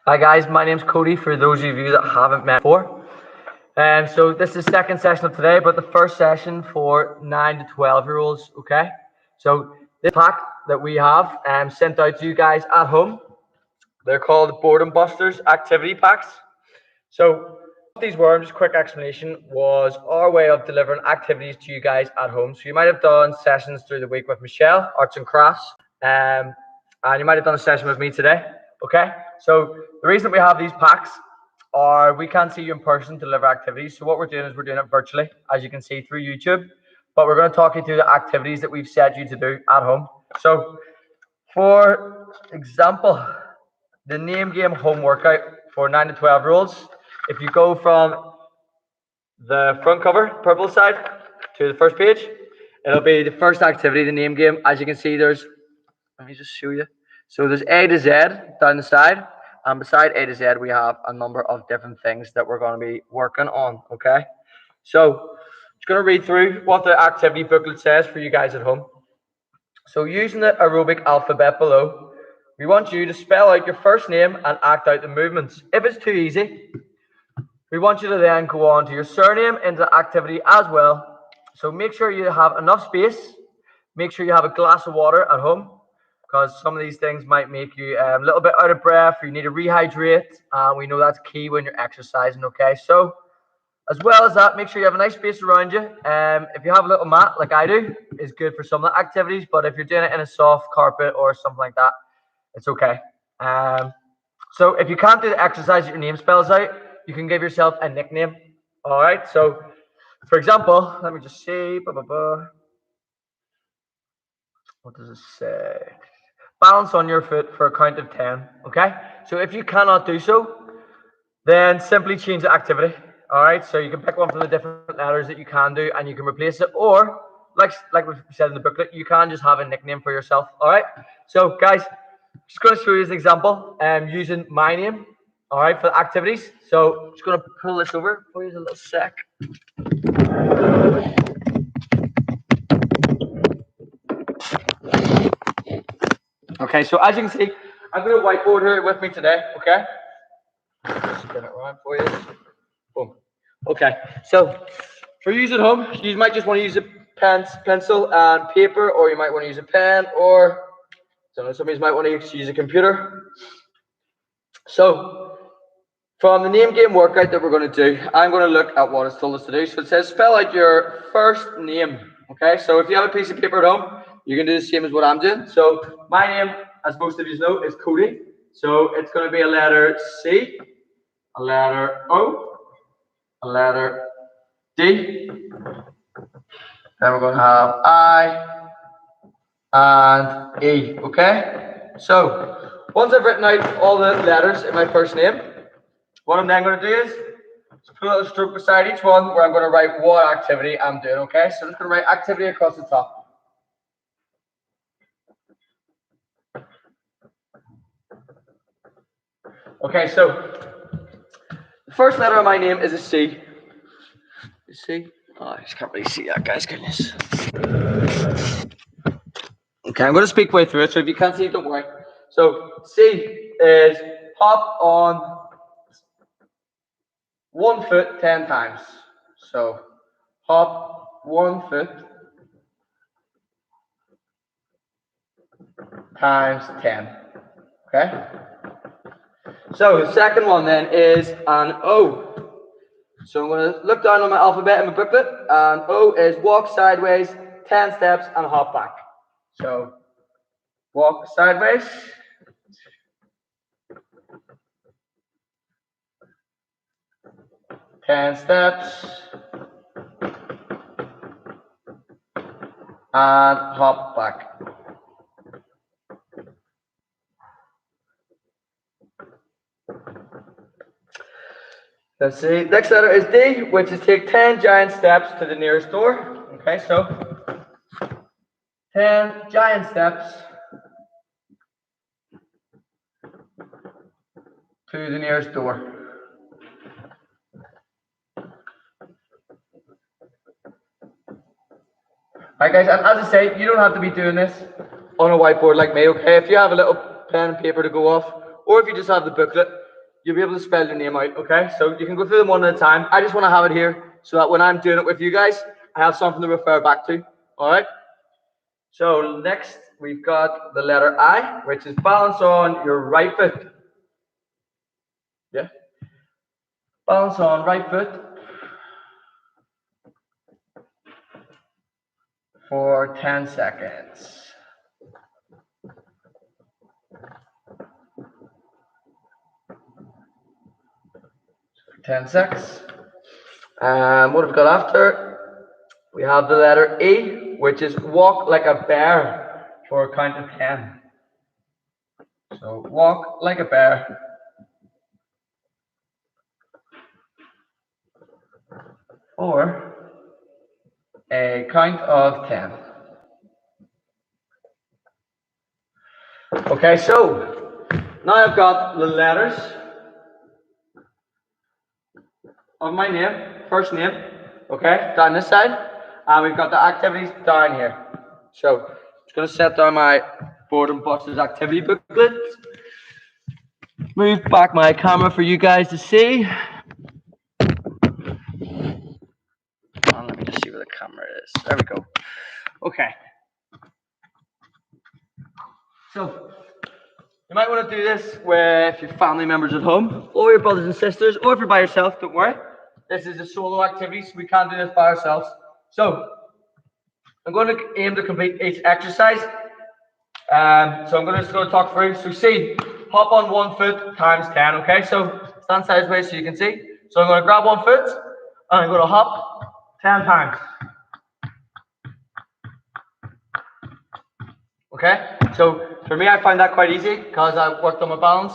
Hi guys, my name's Cody for those of you that haven't met before. So this is the second session of today, but the first session for 9 to 12-year-olds, okay? So this pack that we have sent out to you guys at home, they're called Boredom Busters activity packs. So what these were, just a quick explanation, was our way of delivering activities to you guys at home. So you might have done sessions through the week with Michelle, arts and crafts, and you might have done a session with me today, okay? So the reason we have these packs are we can't see you in person deliver activities. So what we're doing is we're doing it virtually, as you can see through YouTube, but we're going to talk you through the activities that we've set you to do at home. So for example, the name game home workout for 9 to 12-year-olds, if you go from the front cover, purple side, to the first page, it'll be the first activity, the name game. As you can see, let me just show you. So there's A to Z down the side, and beside A to Z, we have a number of different things that we're going to be working on, okay? So just going to read through what the activity booklet says for you guys at home. So using the aerobic alphabet below, we want you to spell out your first name and act out the movements. If it's too easy, we want you to then go on to your surname into the activity as well. So make sure you have enough space. Make sure you have a glass of water at home, because some of these things might make you a little bit out of breath. You need to rehydrate. We know that's key when you're exercising, okay? So as well as that, make sure you have a nice space around you. If you have a little mat, like I do, is good for some of the activities, but if you're doing it in a soft carpet or something like that, it's okay. So if you can't do the exercise that your name spells out, you can give yourself a nickname. All right. So, for example, let me just see. What does it say? Balance on your foot for a count of 10. Okay. So if you cannot do so, then simply change the activity. All right. So you can pick one from the different letters that you can do, and you can replace it. Or, like we said in the booklet, you can just have a nickname for yourself. All right. So, guys, just going to show you an example using my name, all right, for the activities. So just going to pull this over for you a little sec. Okay, so as you can see, I've got a whiteboard here with me today, okay? Just spin it around for you. Boom. Okay, so for you at home, you might just want to use a pencil and paper, or you might want to use a pen, or I don't know, some of you might want to use a computer. So from the name game workout that we're going to do, I'm going to look at what it's told us to do. So it says spell out your first name. Okay, so if you have a piece of paper at home, you can do the same as what I'm doing. So my name, as most of you know, is Cody. So it's going to be a letter C, a letter O, a letter D. Then we're going to have I and E. Okay, so once I've written out all the letters in my first name, what I'm then going to do is put a little stroke beside each one where I'm going to write what activity I'm doing, okay? So I'm just going to write activity across the top. Okay, so the first letter of my name is a C. A C? Oh, I just can't really see that, guys, goodness. Okay, I'm going to speak way through it, so if you can't see it, don't worry. So C is hop on 1 foot 10 times. So hop 1 foot times 10. Okay? So the second one then is an O. So I'm going to look down on my alphabet in my booklet, and O is walk sideways, 10 steps, and hop back. So walk sideways, 10 steps, and hop back. Let's see, next letter is D, which is take 10 giant steps to the nearest door. Okay, so 10 giant steps to the nearest door. Alright guys, and as I say, you don't have to be doing this on a whiteboard like me, okay? If you have a little pen and paper to go off, or if you just have the booklet, you'll be able to spell your name out, okay? So you can go through them one at a time. I just want to have it here so that when I'm doing it with you guys, I have something to refer back to, all right? So next, we've got the letter I, which is balance on your right foot. Yeah. Balance on right foot for 10 seconds. 10 seconds. And what have we got after? We have the letter E, which is walk like a bear for a count of 10. So walk like a bear for a count of 10. Okay, so now I've got the letters of my name, first name, okay, down this side, and we've got the activities down here. So I'm just going to set down my Board and Busters activity booklet. Move back my camera for you guys to see. Let me just see where the camera is. There we go. Okay. So you might want to do this with your family members at home, or your brothers and sisters, or if you're by yourself, don't worry. This is a solo activity, so we can't do this by ourselves. So I'm going to aim to complete each exercise. So I'm going to talk through. So see, hop on one foot times 10, okay? So stand sideways so you can see. So I'm going to grab one foot, and I'm going to hop 10 times. Okay, so for me, I find that quite easy because I've worked on my balance.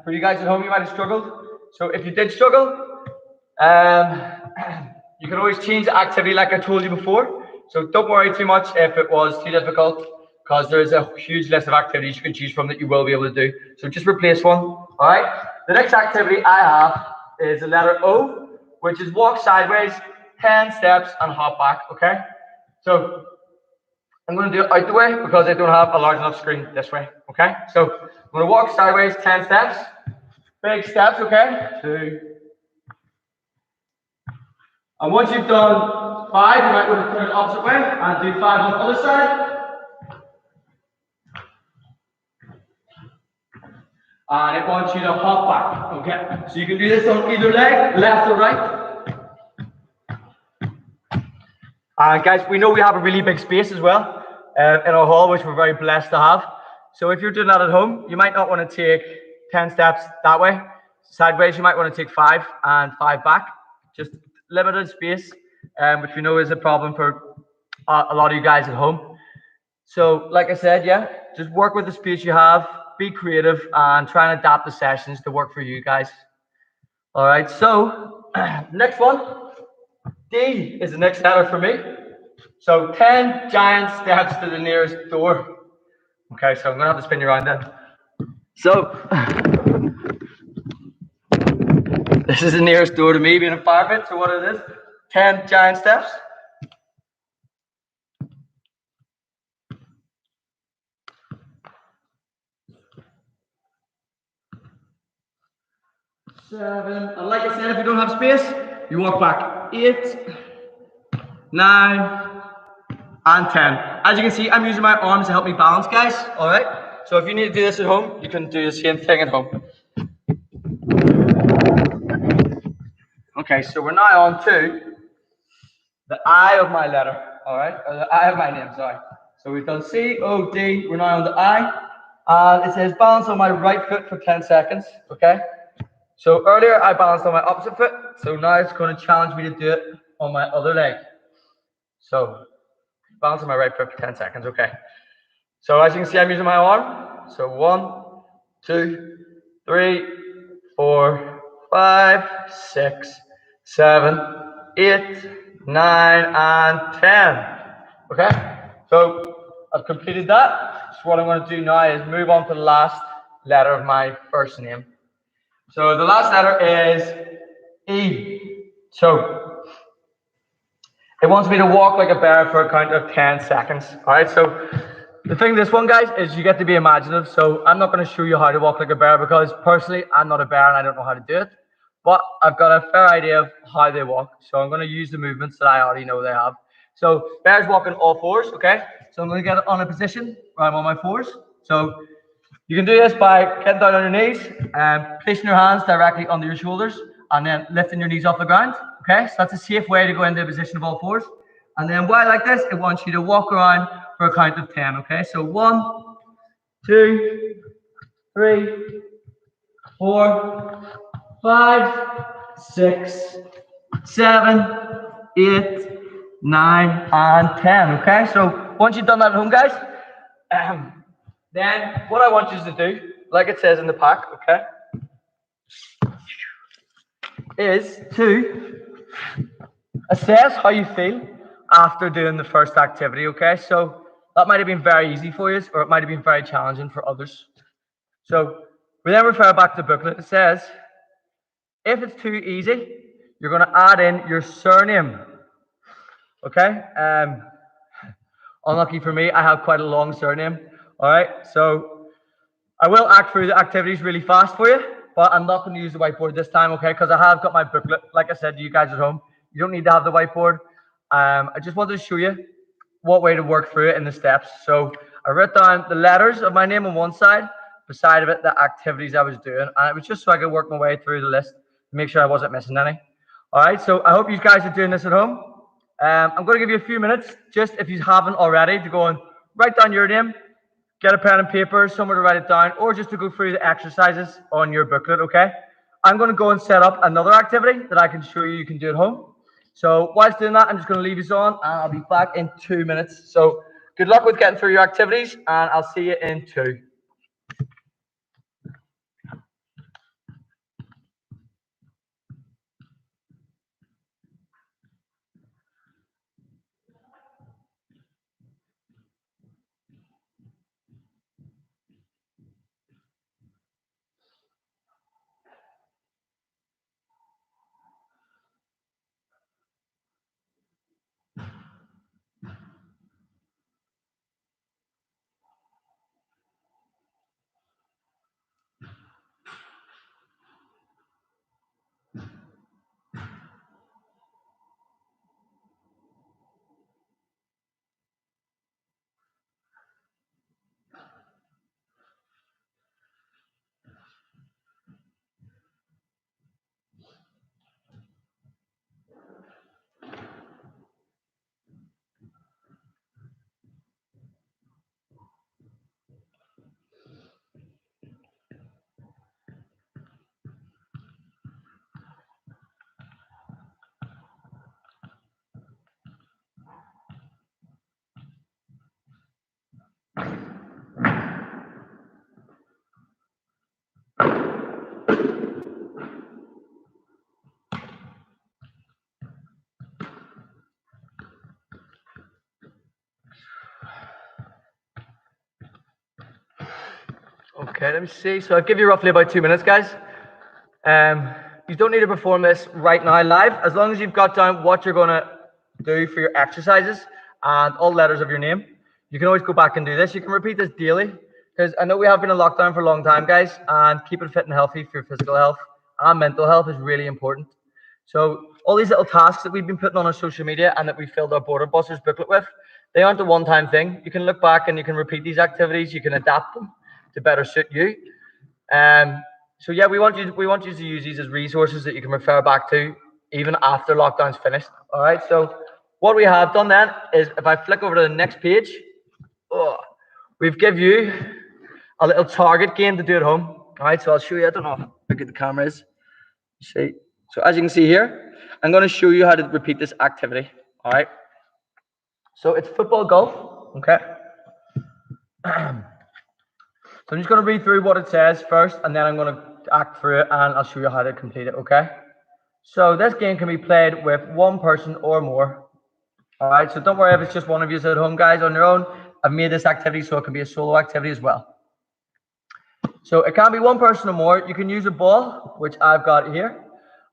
For you guys at home, you might have struggled. So if you did struggle, you can always change the activity like I told you before. So don't worry too much if it was too difficult because there is a huge list of activities you can choose from that you will be able to do. So just replace one, all right? The next activity I have is the letter O, which is walk sideways, 10 steps and hop back, okay? So I'm going to do it out the way because I don't have a large enough screen this way, okay? So I'm going to walk sideways 10 steps. Big steps, okay? 2. And once you've done 5, you might want to turn the opposite way and do 5 on the other side. And it wants you to hop back, okay? So you can do this on either leg, left or right. And guys, we know we have a really big space as well in our hall, which we're very blessed to have. So if you're doing that at home, you might not want to take 10 steps that way. Sideways, you might want to take 5 and 5 back. Just limited space, which we know is a problem for a lot of you guys at home. So like I said, yeah, just work with the space you have, be creative, and try and adapt the sessions to work for you guys. All right, so next one. D is the next letter for me. So 10 giant steps to the nearest door. Okay, so I'm going to have to spin you around then. So this is the nearest door to me being a fire pit. So what it is? 10 giant steps. Seven. And like I said, if you don't have space, you walk back. 8, 9, and 10. As you can see, I'm using my arms to help me balance, guys. All right. So if you need to do this at home, you can do the same thing at home. Okay, so we're now on to the I of my letter. All right, or the I of my name. Sorry. So we've done C, O, D. We're now on the I, and it says balance on my right foot for 10 seconds. Okay. So earlier I balanced on my opposite foot, so now it's going to challenge me to do it on my other leg. So balance on my right foot for 10 seconds, okay. So as you can see, I'm using my arm. So 1, 2, 3, 4, 5, 6, 7, 8, 9, and 10. Okay, so I've completed that. So what I'm going to do now is move on to the last letter of my first name. So the last letter is E. So it wants me to walk like a bear for a count of 10 seconds. All right, so The thing with this one, guys, is you get to be imaginative. So I'm not going to show you how to walk like a bear because personally, I'm not a bear and I don't know how to do it. But I've got a fair idea of how they walk. So I'm going to use the movements that I already know they have. So bears walk on all fours, okay? So I'm going to get on a position where I'm on my fours. So you can do this by getting down on your knees and placing your hands directly under your shoulders and then lifting your knees off the ground, okay? So that's a safe way to go into a position of all fours. And then while like this, it wants you to walk around for a count of 10, okay? So 1, 2, 3, 4, 5, 6, 7, 8, 9, and 10, okay? So once you've done that at home, guys, then what I want you to do, like it says in the pack, okay, is to assess how you feel after doing the first activity, okay? So that might have been very easy for you, or it might have been very challenging for others. So we then refer back to the booklet. It says, if it's too easy, you're going to add in your surname, okay? Unlucky for me, I have quite a long surname, all right? So I will act through the activities really fast for you, but I'm not going to use the whiteboard this time, okay? Because I have got my booklet. Like I said to you guys at home, you don't need to have the whiteboard. I just wanted to show you what way to work through it in the steps. So I wrote down the letters of my name on one side, beside of it, the activities I was doing. And it was just so I could work my way through the list to make sure I wasn't missing any. All right, so I hope you guys are doing this at home. I'm going to give you a few minutes, just if you haven't already, to go and write down your name, get a pen and paper, somewhere to write it down, or just to go through the exercises on your booklet, okay? I'm going to go and set up another activity that I can show you can do at home. So whilst doing that, I'm just going to leave you on, and I'll be back in 2 minutes. So good luck with getting through your activities, and I'll see you in 2. Okay, let me see. So I'll give you roughly about 2 minutes, guys. You don't need to perform this right now live, as long as you've got down what you're going to do for your exercises and all letters of your name. You can always go back and do this. You can repeat this daily, because I know we have been in lockdown for a long time, guys, and keeping fit and healthy for your physical health and mental health is really important. So all these little tasks that we've been putting on our social media and that we filled our Border Busters booklet with, they aren't a one-time thing. You can look back and you can repeat these activities. You can adapt them to better suit you. So yeah, we want you to use these as resources that you can refer back to even after lockdown's finished. All right. So what we have done then is, if I flick over to the next page, we've give you a little target game to do at home. All right. So I'll show you. I don't know how good the camera is. See. So as you can see here, I'm going to show you how to repeat this activity. All right. So it's football golf. Okay. So I'm just going to read through what it says first, and then I'm going to act through it, and I'll show you how to complete it, okay? So this game can be played with one person or more. All right, so don't worry if it's just one of you at home, guys, on your own. I've made this activity so it can be a solo activity as well. So it can be one person or more. You can use a ball, which I've got here,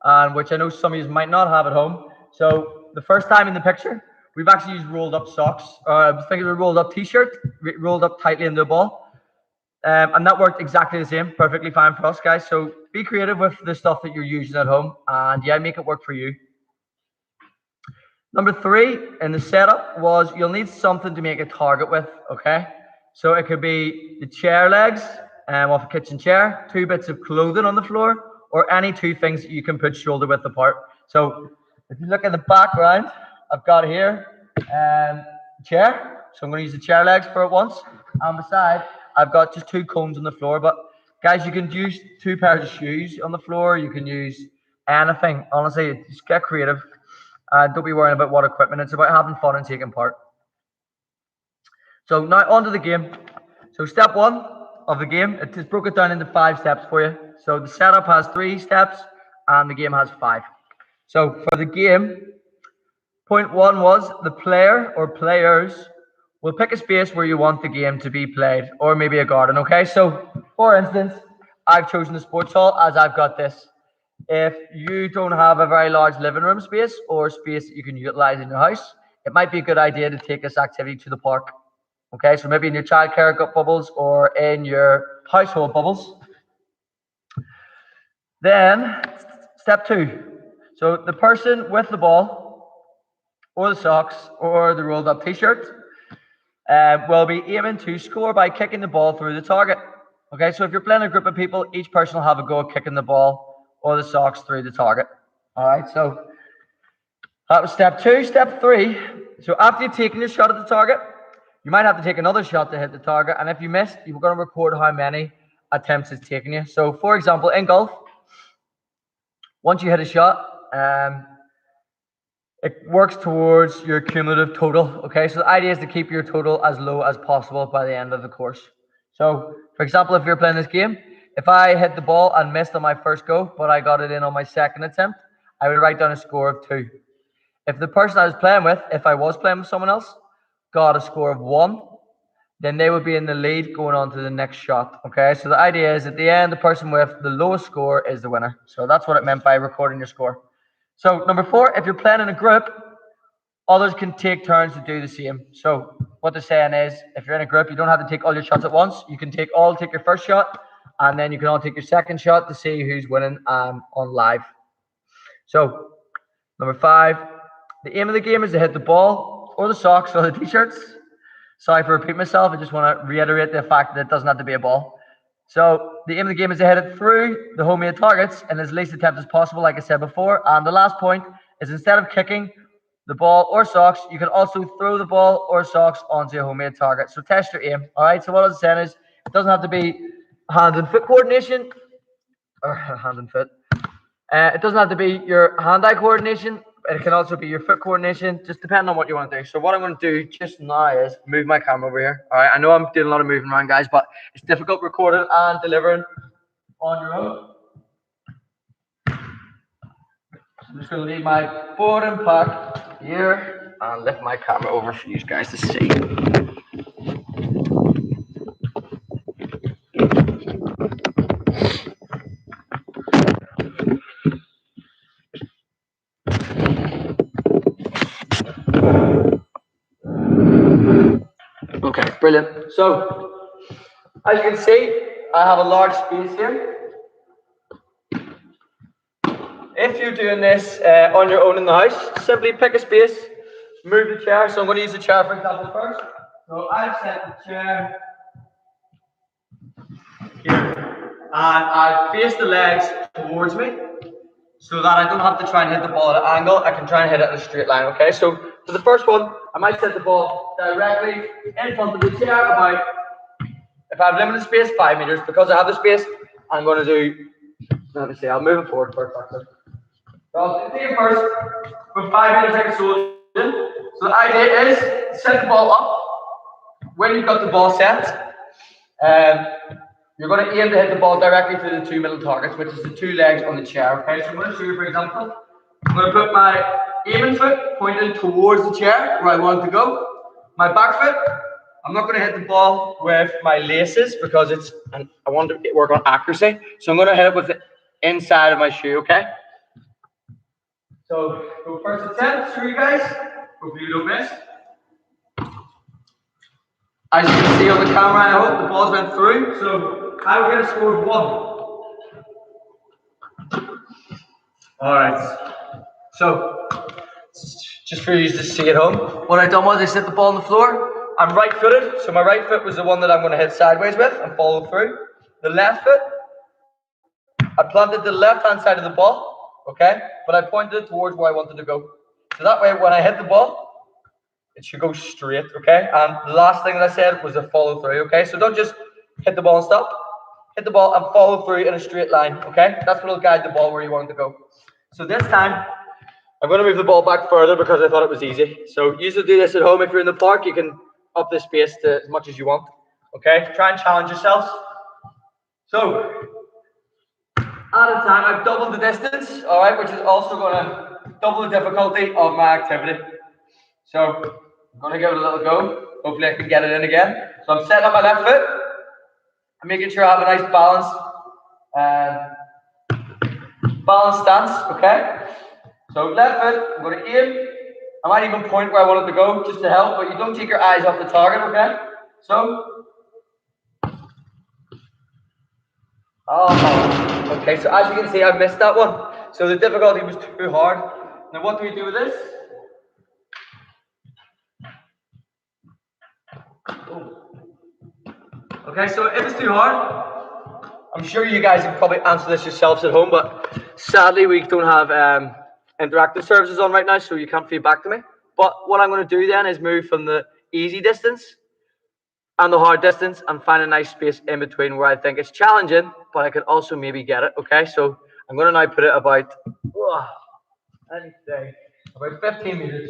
and which I know some of you might not have at home. So the first time in the picture, we've actually used rolled up socks. I was thinking of a rolled up t-shirt, rolled up tightly into the ball. And that worked exactly the same, perfectly fine for us, guys. So be creative with the stuff that you're using at home, and yeah, make it work for you. Number 3 in the setup was you'll need something to make a target with, okay? So it could be the chair legs off a kitchen chair, 2 bits of clothing on the floor, or any 2 things that you can put shoulder width apart. So if you look at the background, I've got here chair. So I'm going to use the chair legs for it once. And beside, I've got just 2 cones on the floor. But guys, you can use 2 pairs of shoes on the floor. You can use anything. Honestly, just get creative. Don't be worrying about what equipment. It's about having fun and taking part. So now on to the game. So step 1 of the game, it just broke it down into 5 steps for you. So the setup has 3 steps and the game has 5. So for the game, point 1 was the player or players will pick a space where you want the game to be played, or maybe a garden, okay? So for instance, I've chosen the sports hall as I've got this. If you don't have a very large living room space or space that you can utilize in your house, it might be a good idea to take this activity to the park. Okay, so maybe in your childcare bubbles or in your household bubbles. Then, step 2. So the person with the ball or the socks or the rolled up t-shirt will be aiming to score by kicking the ball through the target. Okay, so if you're playing a group of people, each person will have a go at kicking the ball or the socks through the target. All right, so that was step 2. Step 3, so after you've taken your shot at the target, you might have to take another shot to hit the target, and if you missed, you're going to record how many attempts it's taken you. So for example, in golf, once you hit a shot, it works towards your cumulative total. Okay, so the idea is to keep your total as low as possible by the end of the course. So for example, if you're playing this game, if I hit the ball and missed on my first go, but I got it in on my second attempt, I would write down a score of 2. If the person I was playing with, if I was playing with someone else, got a score of 1, then they would be in the lead going on to the next shot. Okay, so the idea is at the end, the person with the lowest score is the winner. So that's what it meant by recording your score. So number 4, if you're playing in a group, others can take turns to do the same. So what they're saying is, if you're in a group, you don't have to take all your shots at once. You can take your first shot, and then you can all take your second shot to see who's winning on live. So number 5, the aim of the game is to hit the ball or the socks or the t-shirts. Sorry for repeating myself. I just want to reiterate the fact that it doesn't have to be a ball. So the aim of the game is to hit it through the homemade targets in as least attempts as possible, like I said before. And the last point is instead of kicking the ball or socks, you can also throw the ball or socks onto a homemade target. So test your aim. All right. So what I was saying is it doesn't have to be hand and foot coordination or hand and foot. It doesn't have to be your hand-eye coordination. It can also be your foot coordination, just depending on what you want to do. So what I'm going to do just now is move my camera over here. All right, I know I'm doing a lot of moving around, guys, but it's difficult recording and delivering on your own. I'm just going to leave my board and pack here and lift my camera over for you guys to see. Okay, brilliant. So, as you can see, I have a large space here. If you're doing this on your own in the house, simply pick a space, move the chair. So I'm going to use the chair, for example, first. So I've set the chair here, and I face the legs towards me, so that I don't have to try and hit the ball at an angle. I can try and hit it in a straight line, okay? So for the first one, I might set the ball directly in front of the chair, about, if I have limited space, 5 meters. Because I have the space, I'm going to do, let me see, I'll move it forward first, actually. So I'll take it first, with 5 meters like a soldier. So the idea is, set the ball up. When you've got the ball set, you're going to aim to hit the ball directly through the 2 middle targets, which is the 2 legs on the chair. Okay, so I'm going to show you, for example, I'm going to put my aiming foot pointing towards the chair where I want it to go. My back foot, I'm not going to hit the ball with my laces because I want to work on accuracy. So I'm going to hit it with the inside of my shoe, okay? So go first attempt, for you guys. Hopefully you don't miss. As you can see on the camera, I hope the balls went through. So I will get a score of 1. Alright. So just for you to see at home, what I done was I set the ball on the floor. I'm right footed, so my right foot was the one that I'm going to hit sideways with and follow through. The left foot, I planted the left hand side of the ball, okay? But I pointed it towards where I wanted to go. So that way when I hit the ball, it should go straight, okay? And the last thing that I said was a follow through, okay? So don't just hit the ball and stop. Hit the ball and follow through in a straight line, okay? That's what will guide the ball where you want it to go. So this time, I'm going to move the ball back further because I thought it was easy. So usually do this at home. If you're in the park, you can up the space to as much as you want, okay? Try and challenge yourselves. So, at a time, I've doubled the distance, all right, which is also going to double the difficulty of my activity. So, I'm going to give it a little go. Hopefully I can get it in again. So I'm setting up my left foot. I'm making sure I have a nice balanced stance, okay? So left foot, I'm going to aim. I might even point where I want it to go just to help, but you don't take your eyes off the target, okay? So, okay, so as you can see, I missed that one. So the difficulty was too hard. Now what do we do with this? Okay, so if it's too hard, I'm sure you guys can probably answer this yourselves at home, but sadly we don't have interactive services on right now, so you can't feed back to me. But what I'm going to do then is move from the easy distance and the hard distance and find a nice space in between where I think it's challenging, but I could also maybe get it, okay? So I'm going to now put it about, about 15 meters.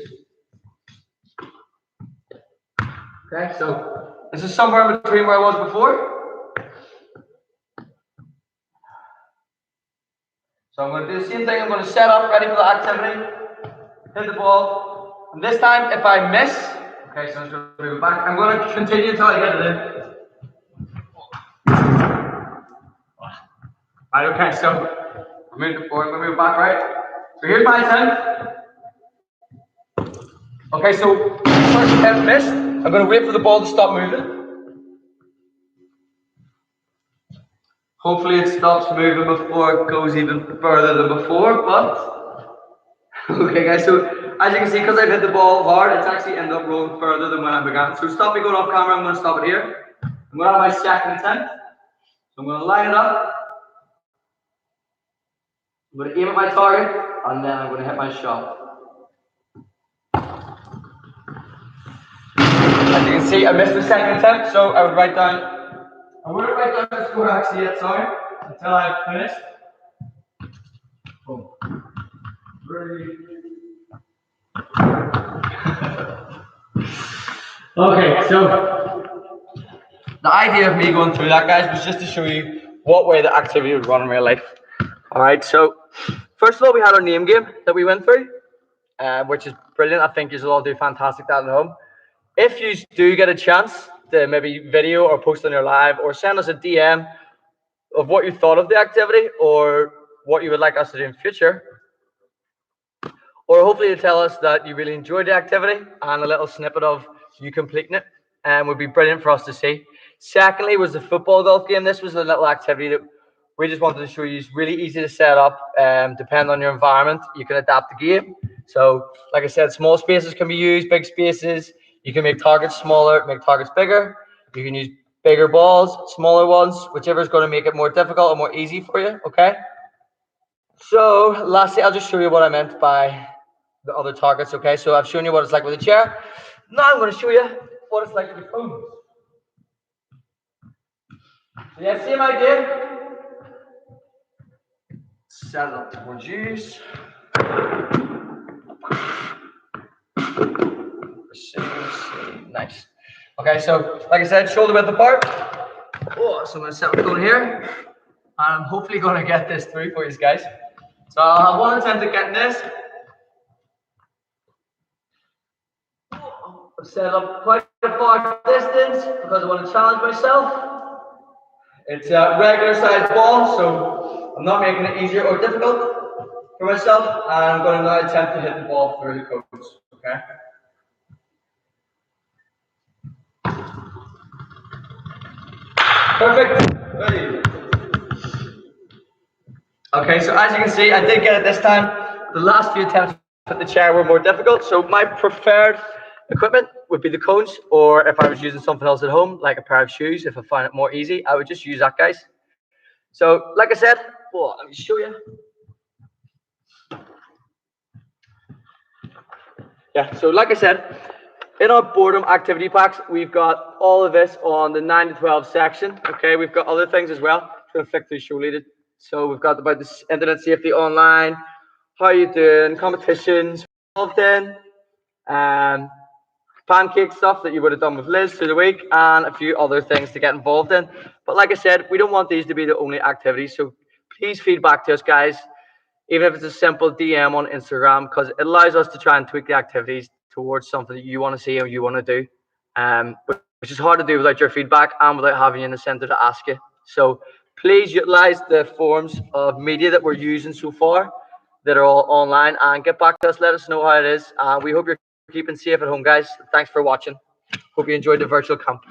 Okay, so this is somewhere in between where I was before. So I'm going to do the same thing. I'm going to set up, ready for the activity, hit the ball. And this time, if I miss, okay, so I'm just going to move it back. I'm going to continue until I get it in. Right, okay, so I'm moving it forward, I'm going to move it back, right? So here's my attempt. Okay, so first attempt missed. I'm going to wait for the ball to stop moving. Hopefully it stops moving before it goes even further than before, but okay guys, so as you can see, because I've hit the ball hard, it's actually ended up rolling further than when I began. So stop me going off camera, I'm going to stop it here. I'm going to have my second attempt. So I'm going to line it up. I'm going to aim at my target, and then I'm going to hit my shot. As you can see, I missed the second attempt, so I wouldn't write down the score actually yet, sorry, until I've finished. Boom. 3. Okay, so the idea of me going through that, guys, was just to show you what way the activity would run in real life. Alright, so first of all, we had our name game that we went through, which is brilliant. I think you'll all do fantastic at home. If you do get a chance to maybe video or post on your live or send us a DM of what you thought of the activity or what you would like us to do in future, or hopefully to tell us that you really enjoyed the activity and a little snippet of you completing it, would be brilliant for us to see. Secondly was the football golf game. This was a little activity that we just wanted to show you. It's really easy to set up, depending on your environment. You can adapt the game. So like I said, small spaces can be used, big spaces. You can make targets smaller, make targets bigger. You can use bigger balls, smaller ones, whichever is going to make it more difficult or more easy for you, okay? So lastly, I'll just show you what I meant by the other targets, okay? So I've shown you what it's like with a chair. Now I'm going to show you what it's like with cones. So yeah, same idea. Set it up towards you. Nice. Okay, so like I said, shoulder width apart. Oh, so I'm going to set my cone here. And I'm hopefully going to get this through for you guys. So I'll have one attempt at getting this. I've set up quite a far distance because I want to challenge myself. It's a regular sized ball, so I'm not making it easier or difficult for myself. And I'm going to now attempt to hit the ball through the cones. Okay. Perfect. Okay, so as you can see, I did get it this time. The last few attempts with the chair were more difficult, so my preferred equipment would be the cones, or if I was using something else at home, like a pair of shoes, if I find it more easy, I would just use that, guys. So, like I said, let me show you. Yeah, so like I said, in our boredom activity packs, we've got all of this on the 9 to 12 section. Okay, we've got other things as well to flick through show leaded. So we've got about this internet safety online, how you doing, competitions, involved in, pancake stuff that you would have done with Liz through the week, and a few other things to get involved in. But like I said, we don't want these to be the only activities. So please feedback to us, guys, even if it's a simple DM on Instagram, because it allows us to try and tweak the activities towards something that you want to see or you want to do, which is hard to do without your feedback and without having you in the center to ask you. So please utilize the forms of media that we're using so far that are all online and get back to us. Let us know how it is. We hope you're keeping safe at home, guys. Thanks for watching. Hope you enjoyed the virtual camp.